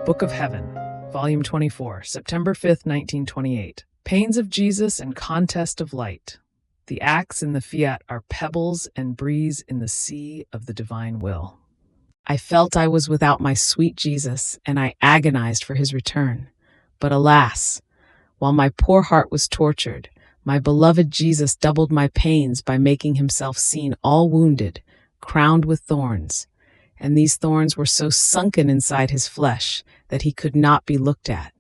Book of Heaven, Volume 24, September 5th, 1928. Pains of Jesus and Contest of Light. The acts in the Fiat are pebbles and breeze in the sea of the divine will. I felt I was without my sweet Jesus, and I agonized for his return. But alas, while my poor heart was tortured, my beloved Jesus doubled my pains by making himself seen all wounded, crowned with thorns. And these thorns were so sunken inside his flesh that he could not be looked at.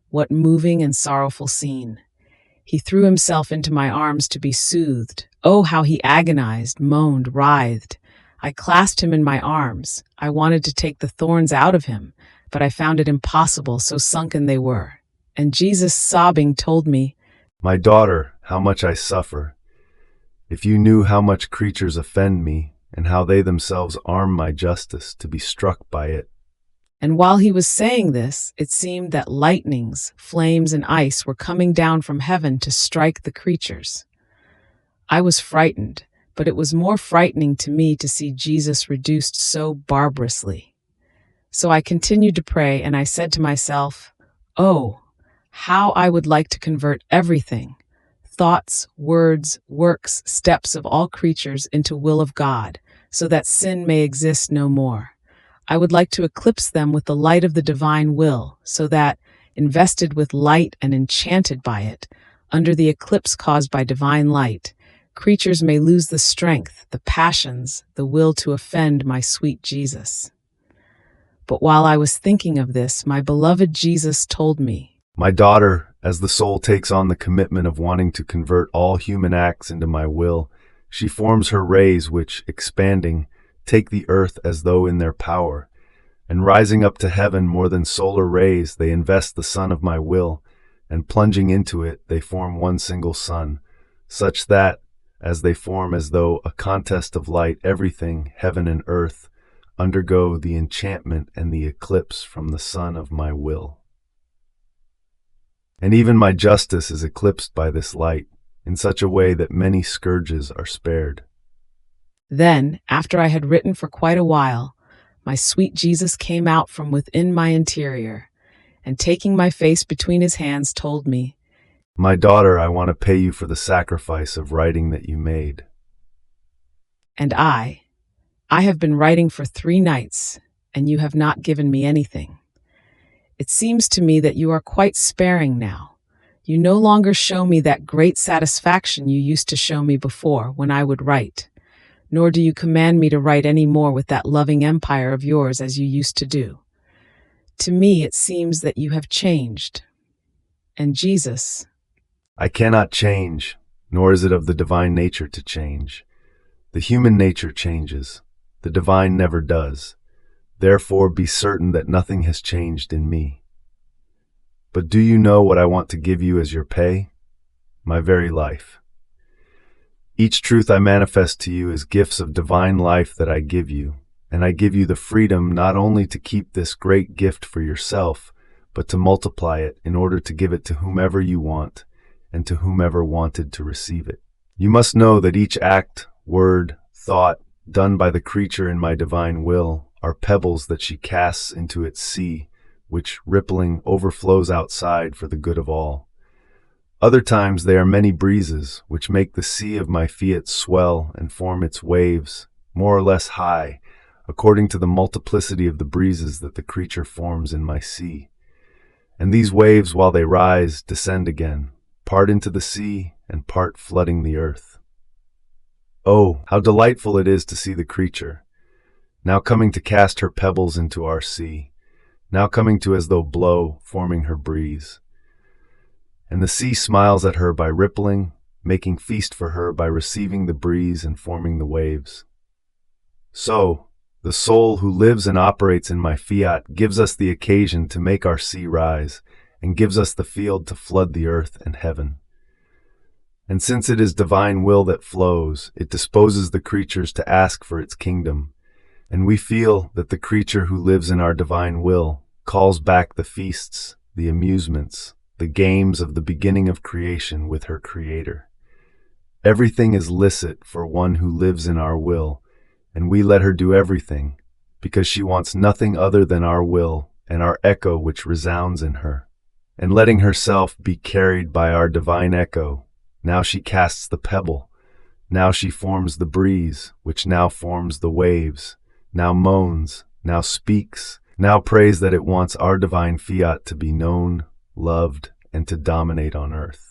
What moving and sorrowful scene! He threw himself into my arms to be soothed. Oh, how he agonized, moaned, writhed. I clasped him in my arms. I wanted to take the thorns out of him, but I found it impossible, so sunken they were. And Jesus, sobbing, told me, "My daughter, how much I suffer. If you knew how much creatures offend me, and how they themselves arm my justice to be struck by it." And while he was saying this, it seemed that lightnings, flames, and ice were coming down from heaven to strike the creatures. I was frightened, but it was more frightening to me to see Jesus reduced so barbarously. So I continued to pray, and I said to myself, "Oh, how I would like to convert everything, thoughts, words, works, steps of all creatures into will of God, so that sin may exist no more. I would like to eclipse them with the light of the divine will, so that, invested with light and enchanted by it, under the eclipse caused by divine light, creatures may lose the strength, the passions, the will to offend my sweet Jesus." But while I was thinking of this, my beloved Jesus told me, "My daughter, as the soul takes on the commitment of wanting to convert all human acts into my will, she forms her rays which, expanding, take the earth as though in their power, and rising up to heaven more than solar rays, they invest the sun of my will, and plunging into it, they form one single sun, such that, as they form as though a contest of light, everything, heaven and earth, undergo the enchantment and the eclipse from the sun of my will. And even my justice is eclipsed by this light, in such a way that many scourges are spared." Then, after I had written for quite a while, my sweet Jesus came out from within my interior, and taking my face between his hands, told me, "My daughter, I want to pay you for the sacrifice of writing that you made." And I have been writing for 3 nights, and you have not given me anything. It seems to me that you are quite sparing now. You no longer show me that great satisfaction you used to show me before when I would write, nor do you command me to write any more with that loving empire of yours as you used to do. To me it seems that you have changed. And Jesus, "I cannot change, nor is it of the divine nature to change. The human nature changes, the divine never does. Therefore be certain that nothing has changed in me. But do you know what I want to give you as your pay? My very life. Each truth I manifest to you is gifts of divine life that I give you, and I give you the freedom not only to keep this great gift for yourself, but to multiply it in order to give it to whomever you want, and to whomever wanted to receive it. You must know that each act, word, thought, done by the creature in my divine will, are pebbles that she casts into its sea, which, rippling, overflows outside for the good of all. Other times they are many breezes, which make the sea of my fiat swell and form its waves, more or less high, according to the multiplicity of the breezes that the creature forms in my sea. And these waves, while they rise, descend again, part into the sea and part flooding the earth. Oh, how delightful it is to see the creature, now coming to cast her pebbles into our sea, now coming to as though blow, forming her breeze. And the sea smiles at her by rippling, making feast for her by receiving the breeze and forming the waves. So, the soul who lives and operates in my fiat gives us the occasion to make our sea rise, and gives us the field to flood the earth and heaven. And since it is divine will that flows, it disposes the creatures to ask for its kingdom, and we feel that the creature who lives in our divine will calls back the feasts, the amusements, the games of the beginning of creation with her Creator. Everything is licit for one who lives in our will, and we let her do everything, because she wants nothing other than our will and our echo which resounds in her. And letting herself be carried by our divine echo, now she casts the pebble, now she forms the breeze, which now forms the waves, now moans, now speaks, now prays that it wants our divine fiat to be known, loved, and to dominate on earth.